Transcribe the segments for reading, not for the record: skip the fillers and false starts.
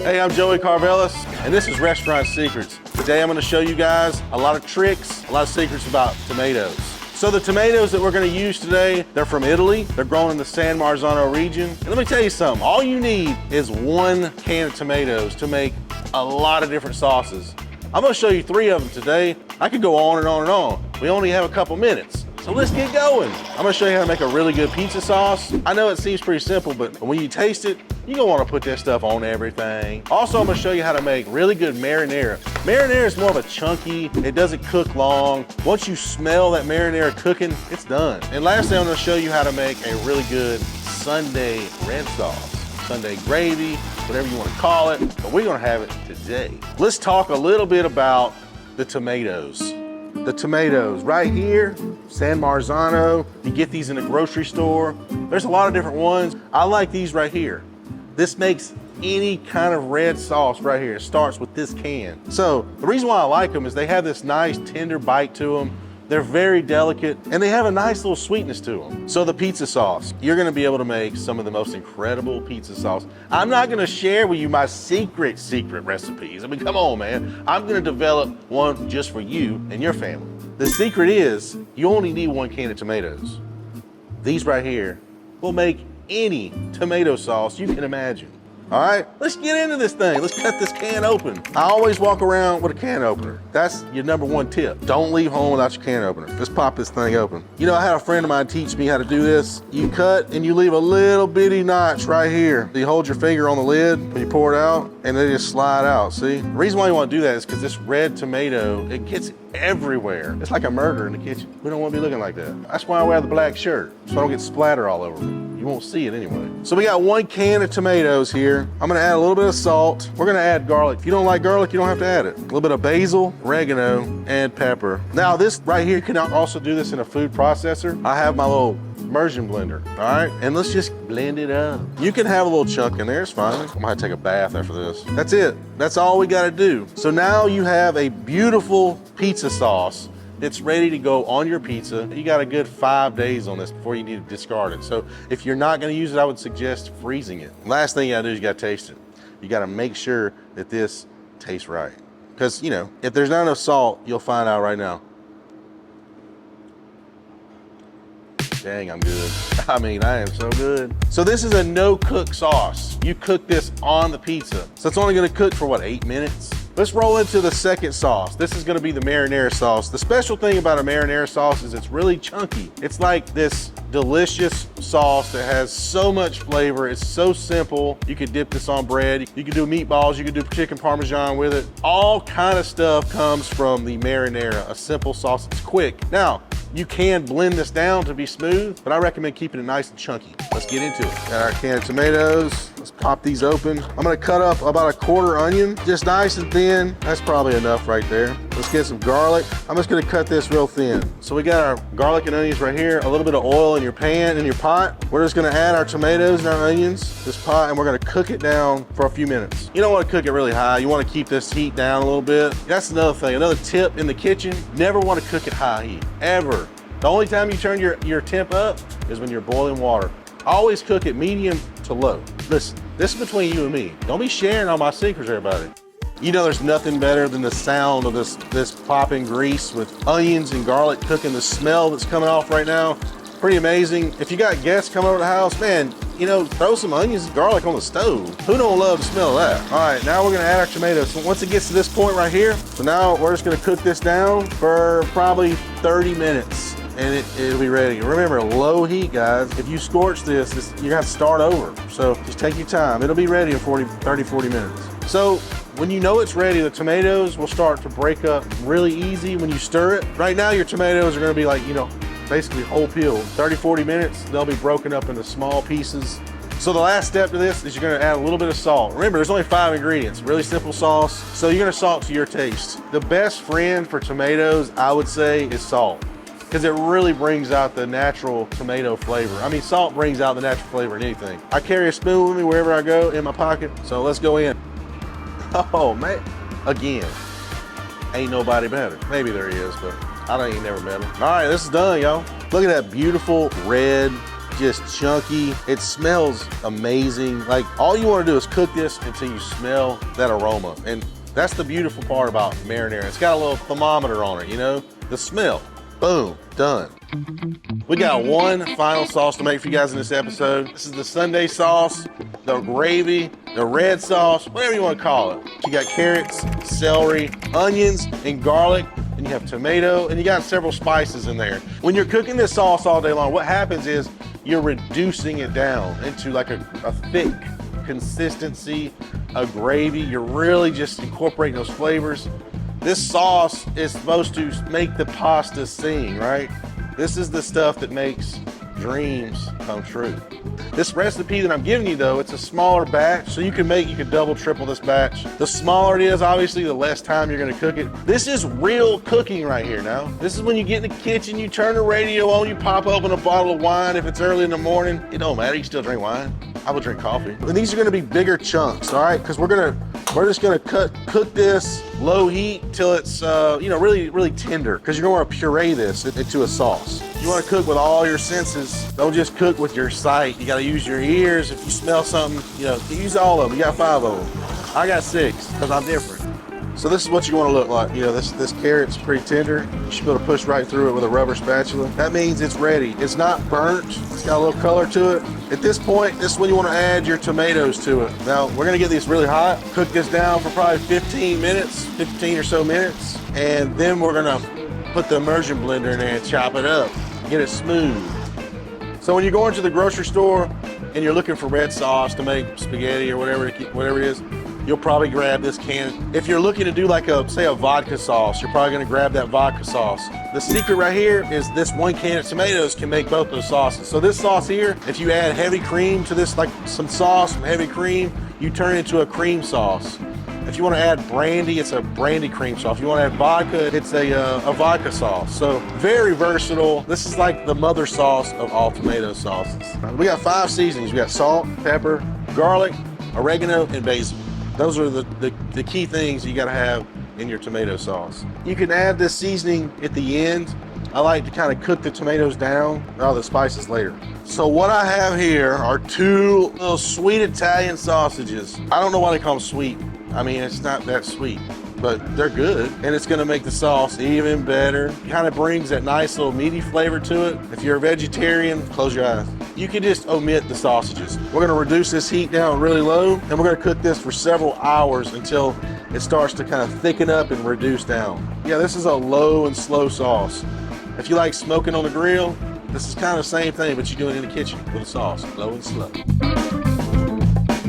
Hey, I'm Joey Karvelas, and this is Restaurant Secrets. Today I'm gonna show you guys a lot of tricks, a lot of secrets about tomatoes. So the tomatoes that we're gonna use today, they're from Italy. They're grown in the San Marzano region. And let me tell you something, all you need is 1 can of tomatoes to make a lot of different sauces. I'm gonna show you 3 of them today. I could go on and on and on. We only have a couple minutes. So let's get going. I'm gonna show you how to make a really good pizza sauce. I know it seems pretty simple, but when you taste it, you're gonna wanna put that stuff on everything. Also, I'm gonna show you how to make really good marinara. Marinara is more of a chunky, it doesn't cook long. Once you smell that marinara cooking, it's done. And lastly, I'm gonna show you how to make a really good Sunday red sauce. Sunday gravy, whatever you wanna call it, but we're gonna have it today. Let's talk a little bit about the tomatoes. The tomatoes right here, San Marzano. You get these in the grocery store. There's a lot of different ones. I like these right here. This makes any kind of red sauce right here. It starts with this can. So the reason why I like them is they have this nice tender bite to them. They're very delicate and they have a nice little sweetness to them. So the pizza sauce, you're gonna be able to make some of the most incredible pizza sauce. I'm not gonna share with you my secret recipes. I mean, come on, man. I'm gonna develop one just for you and your family. The secret is you only need 1 can of tomatoes. These right here will make any tomato sauce you can imagine. All right, let's get into this thing. Let's cut this can open. I always walk around with a can opener. That's your #1 tip. Don't leave home without your can opener. Let's pop this thing open. You know, I had a friend of mine teach me how to do this. You cut and you leave a little bitty notch right here. You hold your finger on the lid when you pour it out and they just slide out, see? The reason why you want to do that is because this red tomato, it gets everywhere. It's like a murder in the kitchen. We don't want to be looking like that. That's why I wear the black shirt, so I don't get splatter all over me. You won't see it anyway. So we got 1 can of tomatoes here. I'm gonna add a little bit of salt. We're gonna add garlic. If you don't like garlic, you don't have to add it. A little bit of basil, oregano, and pepper. Now this right here, you can also do this in a food processor. I have my little immersion blender, all right? And let's just blend it up. You can have a little chunk in there, it's fine. I'm gonna take a bath after this. That's it, that's all we gotta do. So now you have a beautiful pizza sauce. It's ready to go on your pizza. You got a good 5 days on this before you need to discard it. So if you're not gonna use it, I would suggest freezing it. Last thing you gotta do is you gotta taste it. You gotta make sure that this tastes right. Because, you know, if there's not enough salt, you'll find out right now. Dang, I'm good. I mean, I am so good. So this is a no-cook sauce. You cook this on the pizza. So it's only gonna cook for what, 8 minutes? Let's roll into the second sauce. This is gonna be the marinara sauce. The special thing about a marinara sauce is it's really chunky. It's like this delicious sauce that has so much flavor. It's so simple. You could dip this on bread. You could do meatballs. You could do chicken parmesan with it. All kind of stuff comes from the marinara, a simple sauce. It's quick. Now, you can blend this down to be smooth, but I recommend keeping it nice and chunky. Let's get into it. Got our can of tomatoes. Let's pop these open. I'm gonna cut up about a 1/4 onion, just nice and thin. That's probably enough right there. Let's get some garlic. I'm just gonna cut this real thin. So we got our garlic and onions right here, a little bit of oil in your pan, in your pot. We're just gonna add our tomatoes and our onions, this pot, and we're gonna cook it down for a few minutes. You don't wanna cook it really high. You wanna keep this heat down a little bit. That's another thing, another tip in the kitchen, never wanna cook it high heat, ever. The only time you turn your temp up is when you're boiling water. Always cook it medium to low. Listen, this is between you and me. Don't be sharing all my secrets, everybody. You know there's nothing better than the sound of this popping grease with onions and garlic cooking. The smell that's coming off right now, pretty amazing. If you got guests coming over the house, man, you know, throw some onions and garlic on the stove. Who don't love the smell of that? All right, now we're gonna add our tomatoes. So once it gets to this point right here, so now we're just gonna cook this down for probably 30 minutes. And it'll be ready. Remember, low heat, guys. If you scorch this, you have to start over. So just take your time. It'll be ready in 30, 40 minutes. So when you know it's ready, the tomatoes will start to break up really easy when you stir it. Right now, your tomatoes are gonna be like, you know, basically whole peeled. 30, 40 minutes, they'll be broken up into small pieces. So the last step to this is you're gonna add a little bit of salt. Remember, there's only 5 ingredients, really simple sauce. So you're gonna salt to your taste. The best friend for tomatoes, I would say, is salt, because it really brings out the natural tomato flavor. I mean, salt brings out the natural flavor in anything. I carry a spoon with me wherever I go in my pocket, so let's go in. Oh man, again, ain't nobody better. Maybe there is, but I ain't never met him. All right, this is done, y'all. Look at that beautiful red just chunky. It smells amazing. Like, all you want to do is cook this until you smell that aroma. And that's the beautiful part about marinara. It's got a little thermometer on it, you know? The smell. Boom, done. We got one final sauce to make for you guys in this episode. This is the Sunday sauce, the gravy, the red sauce, whatever you want to call it. You got carrots, celery, onions, and garlic, and you have tomato, and you got several spices in there. When you're cooking this sauce all day long, what happens is you're reducing it down into like a thick consistency, a gravy. You're really just incorporating those flavors. This sauce is supposed to make the pasta sing, right? This is the stuff that makes dreams come true. This recipe that I'm giving you though, it's a smaller batch, so you can double, triple this batch. The smaller it is, obviously, the less time you're gonna cook it. This is real cooking right here now. This is when you get in the kitchen, you turn the radio on, you pop open a bottle of wine. If it's early in the morning, it don't matter, you still drink wine. I would drink coffee. And these are gonna be bigger chunks, all right? Because we're just gonna cook this low heat till it's really, really tender, because you're gonna wanna puree this into a sauce. You wanna cook with all your senses. Don't just cook with your sight. You gotta use your ears. If you smell something, use all of them. You got 5 of them. I got 6, because I'm different. So this is what you want to look like. This carrot's pretty tender. You should be able to push right through it with a rubber spatula. That means it's ready. It's not burnt. It's got a little color to it. At this point, this is when you want to add your tomatoes to it. Now, we're going to get these really hot. Cook this down for probably 15 or so minutes. And then we're going to put the immersion blender in there and chop it up. Get it smooth. So when you're going to the grocery store and you're looking for red sauce to make spaghetti or whatever it is, you'll probably grab this can. If you're looking to do like a vodka sauce, you're probably gonna grab that vodka sauce. The secret right here is this 1 can of tomatoes can make both those sauces. So this sauce here, if you add heavy cream to this, like some sauce, some heavy cream, you turn it into a cream sauce. If you want to add brandy, it's a brandy cream sauce. If you want to add vodka, it's a vodka sauce. So very versatile. This is like the mother sauce of all tomato sauces. We got 5 seasonings. We got salt, pepper, garlic, oregano, and basil. Those are the key things you got to have in your tomato sauce. You can add this seasoning at the end. I like to kind of cook the tomatoes down, all the spices later. So what I have here are 2 little sweet Italian sausages. I don't know why they call them sweet. I mean, it's not that sweet, but they're good. And it's gonna make the sauce even better. Kind of brings that nice little meaty flavor to it. If you're a vegetarian, close your eyes. You can just omit the sausages. We're gonna reduce this heat down really low, and we're gonna cook this for several hours until it starts to kind of thicken up and reduce down. Yeah, this is a low and slow sauce. If you like smoking on the grill, this is kind of the same thing, but you're doing it in the kitchen with a sauce, low and slow.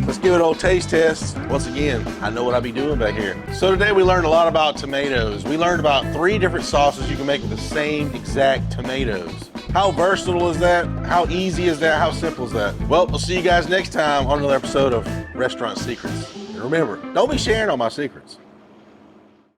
Let's give it an old taste test. Once again, I know what I be doing back here. So today we learned a lot about tomatoes. We learned about 3 different sauces you can make with the same exact tomatoes. How versatile is that? How easy is that? How simple is that? Well, we'll see you guys next time on another episode of Restaurant Secrets. And remember, don't be sharing all my secrets.